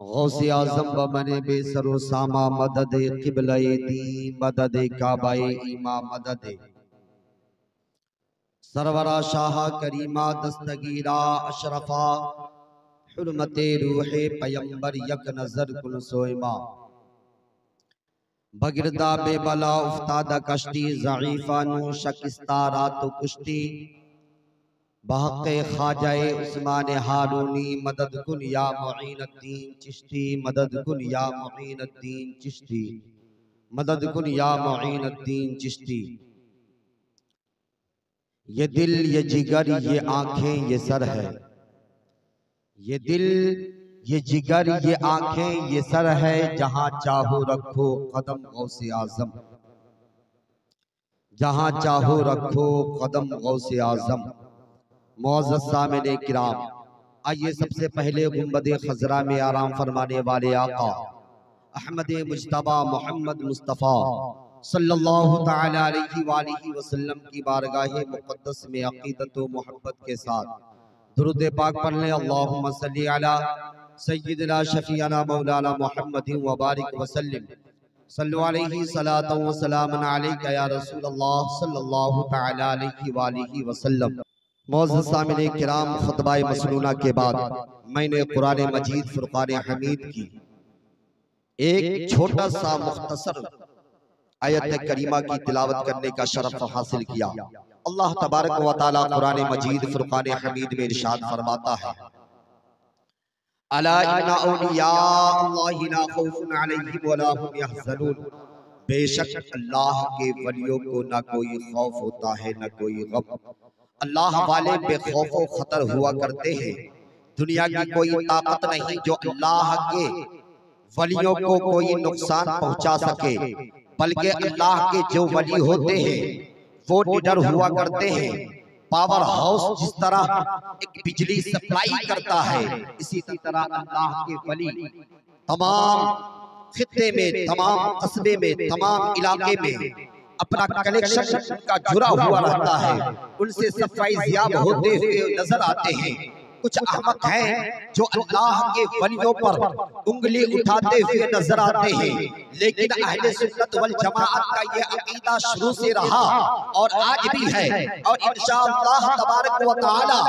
गौसे आज़म व मने बेसरो सामा मदद क़िबले दी मदद काबाए ईमा मदद सरवरा शाह करीमा दस्तगीरा अशरफा हुर्मते रूहे पैगंबर यक नजर कुल सोइमा बगिरदा बेबला उफ्तादा कश्ती ज़ईफ़ा नु शकिस्ता रात कुश्ती बहक़े ख़ाजाए उस्मान हारूनी मदद कुन या मुईनुद्दीन चिश्ती मदद कुन या मुईनुद्दीन चिश्ती मदद कुन या मुईनुद्दीन चिश्ती। ये दिल ये जिगर ये आंखें ये सर है, ये दिल ये जिगर ये आंखें ये सर है, जहां चाहो रखो कदम गौसे आज़म, जहां चाहो रखो कदम गौसे आज़म। मुअज़्ज़ज़ सामिने किराम, आइए सबसे पहले गुंबद खज़रा में आराम फरमाने वाले आका अहमद मुज्तबा मोहम्मद मुस्तफ़ा सल्लल्लाहु तआला अलैहि वसल्लम की बारगाह मुक़द्दस में अक़ीदत व मोहब्बत के साथ दुरूद पाक पढ़ लें। अल्लाहुम्मा सल्ली अला सय्यिदिना शफ़ीअना मौलाना मुहम्मदिन व बारिक वसल्लिम सल्लु अलैहि सलातन व सलामन अलैका या रसूलल्लाह सल्लल्लाहु तआला अलैहि वसल्लम। मुअज़्ज़ज़ सामिने किराम, खुतबा मसनूना के बाद मैंने कुरान मजीद फुरक़ान हमीद की एक छोटा सा मुख्तसर आयत करीमा की तिलावत करने का शरफ हासिल किया। अल्लाह तबारक व तआला कुरान मजीद फुरक़ान हमीद में इरशाद फरमाता है, अला इन्ना औलिया अल्लाहि ला खौफुन अलैहिम व ला हुम यहज़नून। बेशक अल्लाह के वलियों को ना कोई खौफ होता है ना कोई गम। अल्लाह वाले बेखौफ व खतर हुआ करते हैं। दुनिया की कोई ताकत नहीं जो अल्लाह के वलियों को कोई नुकसान पहुंचा सके, बल्कि अल्लाह के जो वली होते हैं वो निडर हुआ करते हैं। पावर हाउस जिस तरह एक बिजली सप्लाई करता है, इसी तरह अल्लाह के वली तमाम खित्ते में, तमाम कस्बे में, तमाम इलाके में अपना कनेक्शन का जुड़ा हुआ रहता है। उनसे सफाईयाब होते हुए नजर आते हैं। कुछ अहमक हैं जो अल्लाह के वलियों पर उंगली उठाते हुए नजर आते हैं, लेकिन अहले सुन्नत वल जमाअत का ये अकीदा शुरू से रहा और आज भी है, और इंशाअल्लाह तबारक व तआला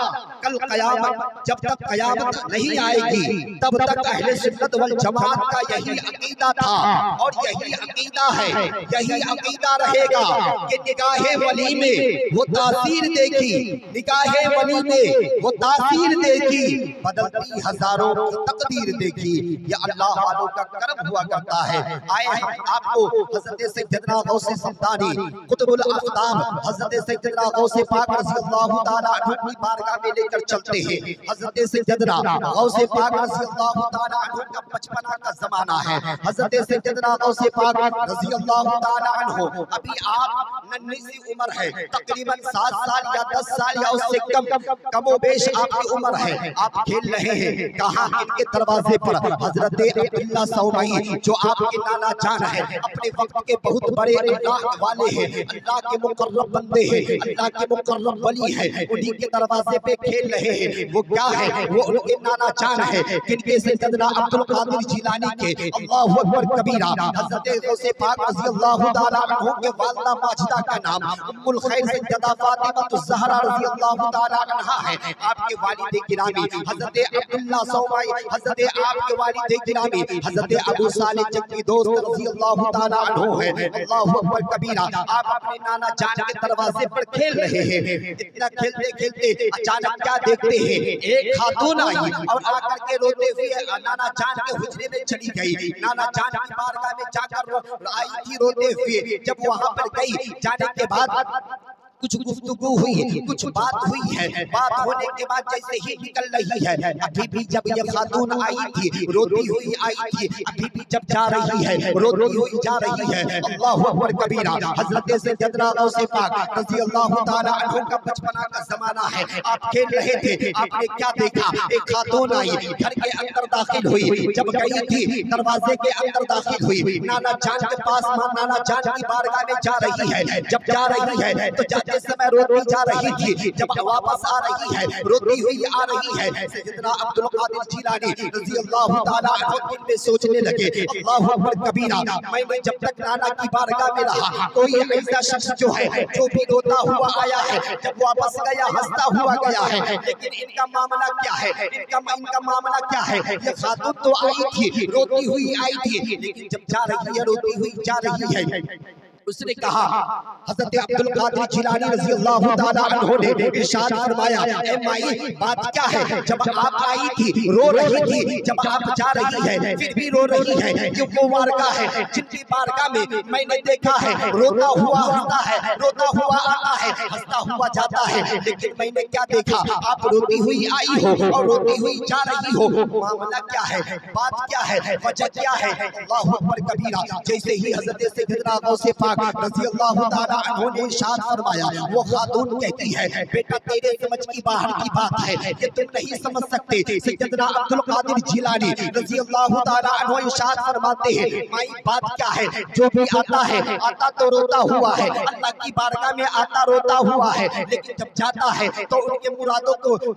कल क़यामत, जब तक क़यामत नहीं आएगी तब तक अहले सुन्नत वल जमाअत का यही अकीदा था और यही अकीदा है, यही अकीदा रहेगा कि निगाहे वली में वो तासीर देखी, निगाहे वली में वो तासीर देखी, बदलती हजारों की तकदीर देखी। ये अल्लाह वालों का करम हुआ करता है। आए हम आपको हज़रत सैयदना गौसे समदानी कुतुबुल आफ्ताब हज़रत सैयदना गौसे पाक रज़ियल्लाहु ताला अन्हु की बारगाह में लेकर चलते हैं। हज़रत सैयदना गौसे पाक रज़ियल्लाहु ताला अन्हु का बचपना का जमाना है। हज़रत सैयदना गौसे पाक रज़ियल्लाहु ताला अन्हु अभी आप नन्ही सी उम्र है, तकरीबन 7 साल या 10 साल या उससे कमोबेश आपकी उम्र है। आप खेल रहे हैं कहाँ, इनके दरवाजे पर हजरत अब्दुल्ला सौमई जो आपके नाना जान है, अपने वक्त के बहुत बड़े अल्लाह वाले हैं, अल्लाह के मुकर्रब बंदे हैं, अल्लाह के मुकर्रब वली हैं, उन्हीं के दरवाजे पे खेल रहे हैं। वो क्या है, वो उनके नाना जान है, जिनके सैयदना अब्दुल कादिर जिलानी के अल्लाहु अकबर कबीरा हजरत गौसे पाक रज़ियल्लाहु ताला अन्हु के वालिदा माजिदा का नाम उम्मुल खैर सैयदा फातिमा ज़हरा रज़ियल्लाहु ताला अन्हा है। आपके वालिद गिरामी हजरत अब्दुल्ला सौमई, हजरत आपके वालिद गिरामी हजरत अबू सालिह जंगी दोस्त रज़ियल्लाहु ताला अन्हु है। अल्लाहु अकबर कबीरा, आप अपने नाना जान के दरवाजे पर खेल रहे हैं। इतना खेलते खेलते अचानक क्या देखते हैं, एक खातून आई और आकर के रोते हुए नाना जान के हुजरे में चली गई। नाना जान की बारगाह में जाकर आई थी रोते हुए। जब वहां पर गई, जाने के बाद कुछ गुफ्तगू हुई, कुछ बात हुई है। बात होने के बाद जैसे ही निकल रही है, अभी भी जब ये खातून आई थी रोती हुई आई थी, अभी भी जब जा रही है रोती हुई जा रही है। अल्लाहु अकबर कबीरा, हजरत सैयदना गौसे पाक रज़ियल्लाहु ताला अन्हु का बचपना का जमाना है। आप खेल रहे थे, आपने क्या देखा, एक खातून आई, घर के अंदर दाखिल हुई। जब गई थी दरवाजे के अंदर दाखिल हुई, नाना जान के पास नाना जान की बारगाह में जा रही है। जब जा रही है तो जाते समय रोती जा रही थी, जब वापस आ रही है रोती हुई आ रही है। सैयदना अब्दुल कादिर जिलानी रज़ी अल्लाह ताला अन्हु दिल में सोचने लगे, अल्लाहु अकबर कबीरा, मैंने जब तक नाना की बारगाह में रहा कोई ऐसा शख्स जो है जो भी रोता हुआ आया है, जब वापस गया हंसता हुआ गया है, लेकिन इनका मामला क्या है, इनका मामला क्या है? ये खातून तो आई थी, रोती हुई आई थी, लेकिन जब जा रही है रोती हुई जा रही है। उसने कहा, हज़रत अब्दुल कादिर जिलानी रज़ी अल्लाह ताला अन्हु ने इरशाद फरमाया, ए माई बात क्या है? जब आप आई थी रो रही थी, जब आप जा रही है फिर भी रो रही है। ये वो बारगाह है जिनकी बारगाह में मैंने देखा है रोता हुआ आता है, रोता हुआ आता है, हंसता हुआ जाता है, लेकिन मैंने क्या देखा? आप रोती हुई आई हो और रोती हुई जा रही हो। मामला क्या है, बात क्या है, वजह क्या है? अल्लाहु अकबर कबीरा। जैसे ही हज़रत सैयदना गौसे पाक रज़ी अल्लाह ताला अन्हु ने इरशाद फरमाया, वो खातून कहती है, बेटा तेरे समझ की बाहर की बात है, ये तुम नहीं समझ सकते। सैयदना अब्दुल कादिर जिलानी रज़ी अल्लाह ताला अन्हु इरशाद फरमाते हैं, माई बात क्या है? जो भी आता है आता तो रोता हुआ है, अल्लाह की बारगाह में आता रोता हुआ है, लेकिन जब जाता है तो उनके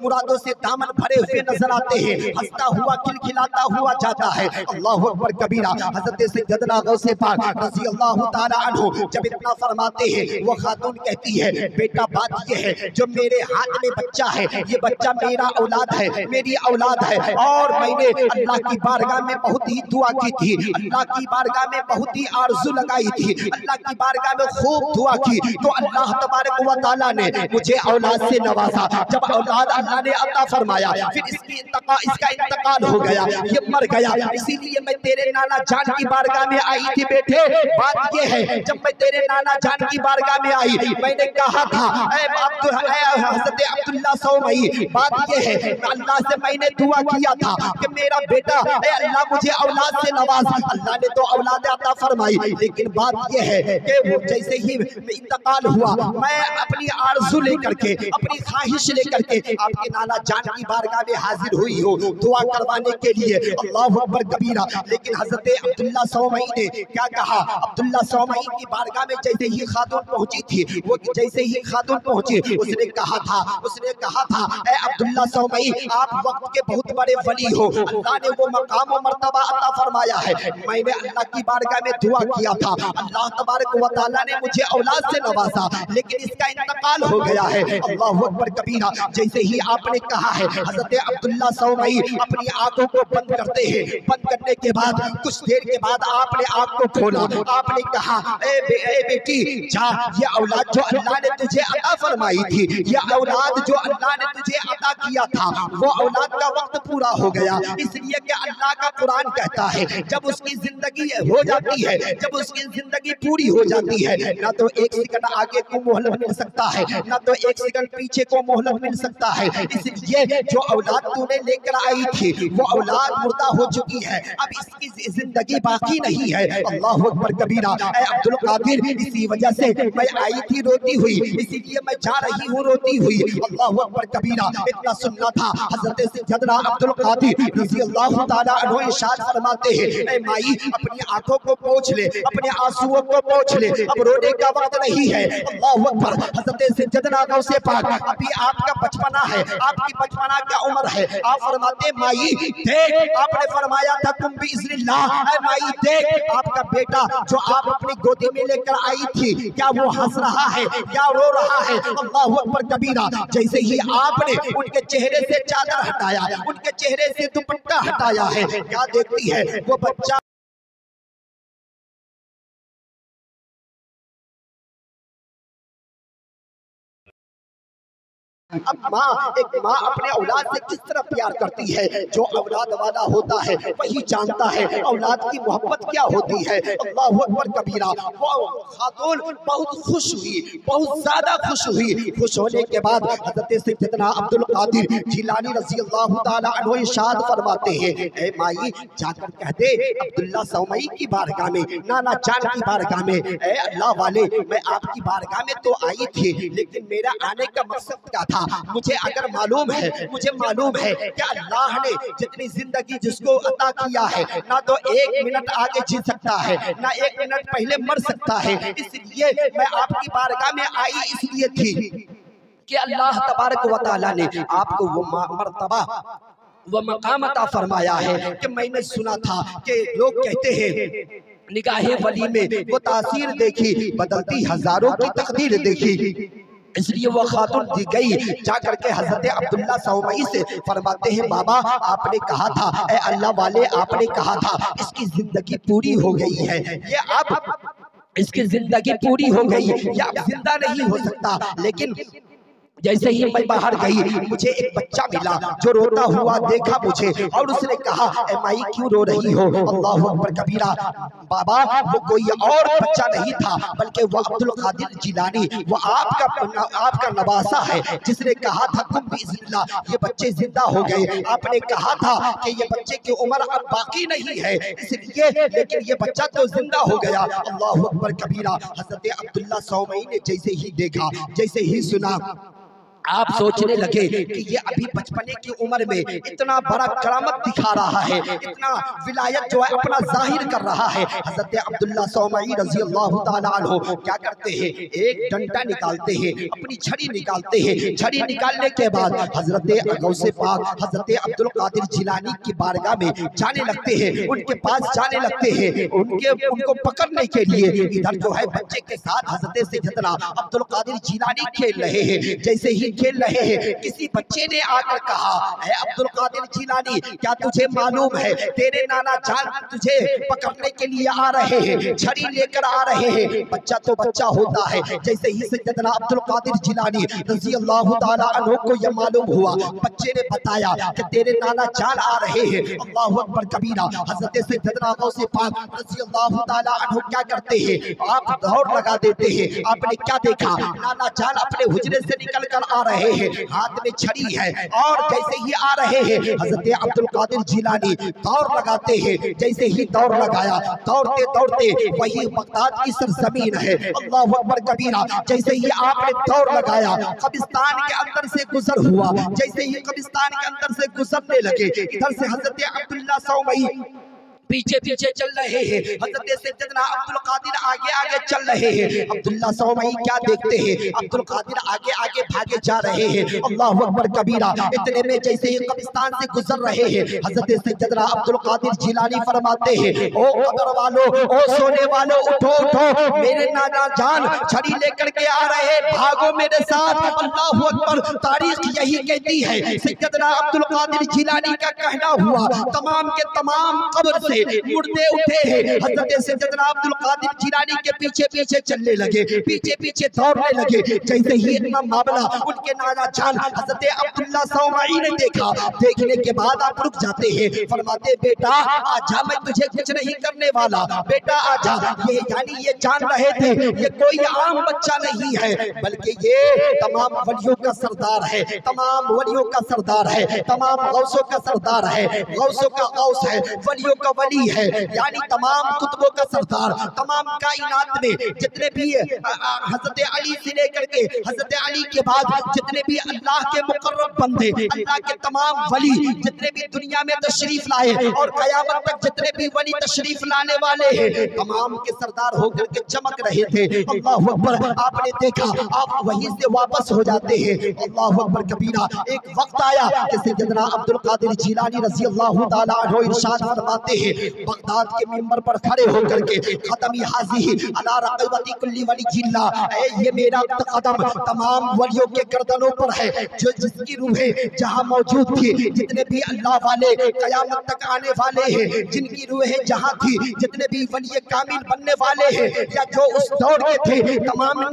मुरादों से दामन भरे हुए नजर आते हैं, हंसता हुआ खिलखिलाता हुआ जाता है। अल्लाहु अकबर कबीरा। हज़रत सैयदना गौसे पाक रज़ी अल्लाह ताला अन्हु जब इतना फरमाते हैं, वो खातून कहती है, बेटा बात ये है, जो मेरे हाथ में बच्चा है ये बच्चा मेरा औलाद है, मेरी औलाद है, और मैंने अल्लाह की बारगाह में बहुत ही दुआ की थी, अल्लाह की बारगाह में बहुत ही आरज़ू लगाई थी, अल्लाह की बारगाह में खूब दुआ की, तो अल्लाह तबारक व तआला ने मुझे औलाद से नवाजा। जब औलाद अल्लाह ने अता फरमाया, फिर इसका इंतकाल हो गया, ये मर गया, इसीलिए मैं तेरे नाना जान की बारगाह में आई थी। बेटे बात ये है, जब मैं तेरे नाना जान की बारगाह में आई, मैंने कहा था, हज़रत अब्दुल्ला सौमई, बात ये है, अल्लाह से मैंने दुआ किया था कि मेरा बेटा अल्लाह मुझे औलाद से नवाज। अल्लाह ने तो औलाद अता फरमाई, लेकिन बात ये है कि वो जैसे ही इंतकाल हुआ, मैं अपनी आरज़ू लेकर के, अपनी ख्वाहिश लेकर के आपके नाना जान की बारगाह में हाजिर हुई हो दुआ करवाने के लिए। अल्लाहु अकबर कबीरा। लेकिन हज़रत अब्दुल्ला सौमई ने क्या कहा? अब्दुल्ला सौमई की बारगाह में जैसे ही खातून पहुंची थी, वो जैसे ही खातून पहुंची उसने कहा था, ए अब्दुल्ला सौमई, आप वक्त के बहुत बड़े वली हो, अल्लाह ने वो मकाम और मर्तबा अता फरमाया है, मैंने अल्लाह की बारगाह में दुआ किया था, अल्लाह तबारक व तआला ने मुझे औलाद से नवाजा, लेकिन इसका इंतकाल हो गया है। अल्लाहु अकबर कबीरा। जैसे ही आपने कहा है, हज़रत अब्दुल्ला सौमई अपनी आंखों को बंद करते हैं, बंद करने के बाद कुछ देर के बाद आपने आंख को खोला, आपने कहा, ए बेटी जा, ये औलाद जो अल्लाह ने तुझे अता फरमाई थी, ये औलाद जो अल्लाह ने तुझे अता किया था, वो औलाद का वक्त पूरा हो गया। इसलिए कि अल्लाह का कुरान कहता है, जब उसकी जिंदगी हो जाती है, जब उसकी जिंदगी पूरी हो जाती है, ना तो एक सेकंड आगे को मोहलत मिल सकता है, ना तो एक सेकंड पीछे को मोहलत मिल सकता है। इसलिए जो औलाद तूने लेकर आई थी, वो औलाद मुर्दा हो चुकी है, अब इसकी जिंदगी बाकी नहीं है। अल्लाहु अकबर कबीरा। ए अब्दुल कादिर, इसी वजह से मैं आई थी रोती हुई, इसीलिए मैं जा रही हूँ रोती हुई। अल्लाहु अकबर कबीरा। इतना सुनना था, हज़रत सैयदना अब्दुल कादिर रज़ी अल्लाह ताला अन्हु इरशाद फरमाते हैं, ए माई अपनी आंखों को पोंछ ले, अपने आंसुओं को पोंछ ले, अब रोने का वक्त नहीं है। अल्लाहु अकबर। हज़रत सैयदना गौसे पाक, अभी आपका बचपना है, आपकी बचपना क्या उम्र है? आप फरमाते, माई देख, आपने फरमाया था तुम भी इज़्निल्लाह, ए माई देख, आपका बेटा जो आप अपनी गोदी में लेकर आई थी, क्या वो हंस रहा है, क्या रो रहा है? अल्लाहु अकबर कबीरा। जैसे ही आपने उनके चेहरे से चादर हटाया, उनके चेहरे से दुपट्टा हटाया है, क्या देखती है वो बच्चा? अब एक माँ अपने औलाद से किस तरह प्यार करती है, जो औलाद वाला होता है वही जानता है औलाद की मोहब्बत क्या होती है। अल्लाहु अकबर कबीरा। वो खातून बहुत खुश हुई, बहुत ज्यादा खुश हुई। खुश होने के बाद हज़रत सैयदना अब्दुल कादिर जिलानी रज़ी अल्लाह ताला अन्हु इरशाद फरमाते हैं, ए माई जाकर कह दे अब्दुल्ला सौमई की बारगाह में, नाना जान की बारगाह में, ए अल्लाह वाले, मैं आपकी बारगाह में तो आई थी, लेकिन मेरा आने का मकसद क्या था? मुझे अगर मालूम है, मुझे मालूम है कि अल्लाह ने जितनी जिंदगी जिसको अता किया है, ना तो 1 मिनट आगे जी सकता है, ना 1 मिनट पहले मर सकता है। इसलिए मैं आपकी बारगाह में आई इसलिए थी कि अल्लाह तबारक व तआला ने आपको वो मर्तबा वो मकाम अता फरमाया है कि मैंने सुना था कि लोग कहते हैं निगाहे वली में वो तासीर देखी, बदलती हजारों की तकदीर देखी। इसलिए वो खातून दी गई जाकर के हजरत अब्दुल्ला सौमई से फरमाते हैं, बाबा आपने कहा था, ए अल्लाह वाले आपने कहा था इसकी जिंदगी पूरी हो गई है, ये अब इसकी जिंदगी पूरी हो गई, ये अब जिंदा नहीं हो सकता। लेकिन जैसे ही मैं बाहर गई मुझे एक बच्चा मिला जो रोता हुआ देखा मुझे और उसने कहा, ए माई क्यों रो रही हो? अल्लाह अकबर कबीरा। बाबा वो कोई और बच्चा नहीं था बल्कि वो अब्दुल कादिर जिलानी, वो आपका नवासा है जिसने कहा था तुम बिइज़्निल्लाह ये बच्चे जिंदा हो गए। आपने कहा था कि ये बच्चे की उम्र अब बाकी नहीं है इसलिए, लेकिन ये बच्चा तो जिंदा हो गया। अल्लाह अकबर कबीरा। हजरत अब्दुल्ला सौमई ने जैसे ही देखा, जैसे ही सुना, आप सोचने लगे कि ये अभी बचपने की उम्र में इतना बड़ा करामत दिखा रहा है, इतना विलायत जो है अपना जाहिर कर रहा है। हजरत अब्दुल्ला सौमई रजी अल्लाह तआला अन्हु क्या करते हैं, एक डंडा निकालते हैं, अपनी छड़ी निकालते हैं। छड़ी निकालने के बाद हजरत गौसे पाक हजरत अब्दुल कादिर जिलानी की बारगाह में जाने लगते हैं, उनके पास जाने लगते हैं, उनको पकड़ने के लिए। इधर जो है बच्चे के साथ हजरत सैयदना अब्दुल कादिर जिलानी खेल रहे हैं। जैसे ही खेल रहे हैं किसी बच्चे ने आकर कहा, है अब्दुल कादिर जिलानी क्या तुझे मालूम है तेरे नाना जान तुझे पकड़ने के लिए आ रहे हैं, छड़ी लेकर आ रहे हैं। बच्चा तो बच्चा होता है। जैसे ही सैयदना अब्दुल कादिर जिलानी रज़ी अल्लाह तआला अन्हु को यह मालूम हुआ, बच्चे ने बताया कि तेरे नाना जान आ रहे हैं। अल्लाहु अकबर कबीरा। हजरत सैयदना गौसे पाक रज़ी अल्लाह तआला अन्हु क्या करते हैं, आप दौड़ लगा देते हैं। आपने क्या देखा, नाना जान अपने हुजरे से निकल कर आ रहे हैं, हाथ में छड़ी है और जैसे ही आ रहे हैं हजरत अब्दुल कादिर जिलानी दौड़ लगाते हैं। जैसे ही दौड़ लगाया, दौड़ते दौड़ते वही बगदाद की सरजमीन है। अल्लाहु अकबर कबीरा। जैसे ही आपने दौड़ लगाया, कब्रिस्तान के अंदर से गुजर हुआ। जैसे ही कब्रिस्तान के अंदर से गुजरने लगे, इधर से हजरत अब्दुल्ला सौमई पीछे पीछे चल रहे हैं, हजरत सैयदना अब्दुल कादिर आगे आगे चल रहे हैं। अब्दुल्ला सौमई क्या देखते हैं, अब्दुल कादिर आगे आगे भागे जा रहे हैं। अल्लाहु अकबर कबीरा। इतने में जैसे ही कब्रिस्तान से गुजर रहे हैं हजरत सैयदना अब्दुल कादिर जिलानी फरमाते हैं, ओ कब्र वालों, ओ सोने वालों, उठो उठो, मेरे नाना जान छड़ी लेकर के आ रहे हैं, भागो मेरे साथ। अल्लाहु अकबर। तारीख यही कहती है, सैयदना अब्दुल कादिर जिलानी का कहना हुआ तमाम के तमाम कब्र से मुर्दे उठे हैं। हजरत सैयदना अब्दुल कादिर जिलानी के पीछे पीछे चलने लगे, पीछे पीछे दौड़ने लगे। जैसे ही इतना मामला उनके नाना जान हजरत अब्दुल्ला सौमई ने देखा, देखने के बाद आप रुक जाते हैं, फरमाते बेटा आजा, मैं तुझे कुछ नहीं करने वाला, बेटा आजा। ये यानी ये जान रहे थे ये कोई आम बच्चा नहीं है बल्कि ये तमाम वलियों का सरदार है, तमाम वलियों का सरदार है, तमाम गौसों का सरदार है, गौसों का गौस है, वलियों का वली है, यानी तमाम कुतुबों का सरदार। तमाम कायनात में जितने भी हजरत अली से लेकर के हजरत अली के बाद जितने भी अल्लाह के मुकर्रब बंदे, अल्लाह के तमाम वली जितने भी दुनिया में तशरीफ लाए और कयामत तक जितने भी वली तशरीफ लाने वाले हैं, तमाम के सरदार होकर के चमक रहे थे। अल्लाहु अकबर। आपने देखा आप वहीं से वापस हो जाते हैं। अल्लाहु अकबर कबीरा। एक वक्त आया कि सैयदना अब्दुल कादिर जिलानी रज़ी अल्लाह तआला अन्हु इरशाद फरमाते हैं, बगदाद के मिंबर पर खड़े होकर के खतमी हाज़ी अला रक़बती कुल्ली वली जिल्ला, ये मेरा कदम तमाम वलियों के गर्दनों पर है, जो जिसकी रूहें जहां मौजूद थी, जितने भी अल्लाह वाले कयामत तक आने वाले हैं, जिनकी रूहें जहां थी, जितने भी वली कामिल बनने वाले हैं या जो उस दौर के थे, तमाम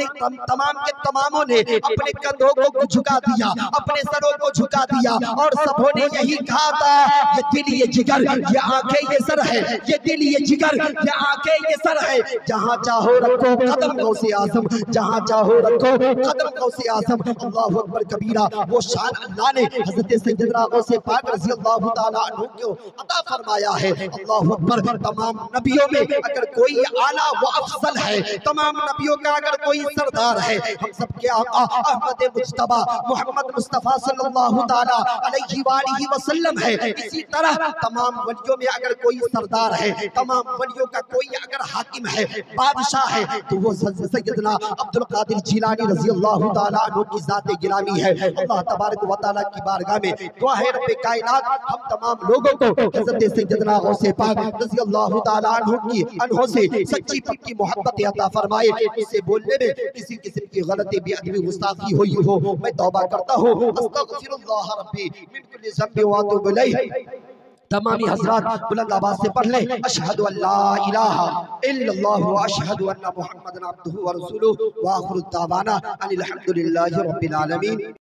के तमामों ने अपने कंधों को झुका दिया, अपने सरों को झुका दिया और सबों ने यही कहा था, ये दिल, ये जिगर, ये आंखें, ये सर है, ये दिल, ये जिगर, ये आंखें, ये सर है। जहाँ चाहो रखो कदम गौसे आजम, जहाँ चाहो रखो कदम गौसे आजम। अल्लाहु अकबर कबीरा। वो शान अल्लाह ने हजरत सैयदना गौसे पाक रज़ी अल्लाह तआला अन्हु को अता फरमाया है। अल्लाहु अकबर। तमाम नबियों में अगर कोई आला वो अफजल है, तमाम नबियों का अगर कोई सरदार है, हम सबके आका अहमद मुज्तबा मोहम्मद मुस्तफा सल्लल्लाहु तआला अलैहि वालिहि वसल्लम है। इसी तरह तमाम वलियों में अगर कोई सरदार है, तमाम वलियों का कोई अगर हाकिम है, बादशाह है, तो वो सैयदना अब्दुल कादिर जिलानी रज़ी अल्लाह तआला अन्हु की जात गिरामी है। अल्लाह तबारक व तआला की बारगाह में दुआ है रब्बे कायनात हम तमाम लोगों को हज़रत सैयदना गौसे पाक रज़ी अल्लाह तआला अन्हु से सच्ची पक्की मोहब्बत अता फरमाए। इससे बोलने में किसी किस्म की गलती बेअदबी गुस्ताखी हुई हो, मैं तौबा करता हूँ। अस्तगफिरुल्लाह रब्बी मिन कुल्लि ज़ंबि व अतूबु इलैह। तमामी हज़रात बुलंद आवाज़ से पढ़ लें, अशहदु अल्ला इलाहा इल्लल्लाह व अशहदु अन्ना मुहम्मदन अब्दुहु व रसूलुहु व आखिरु दावाना अनिल हम्दुलिल्लाहि रब्बिल आलमीन।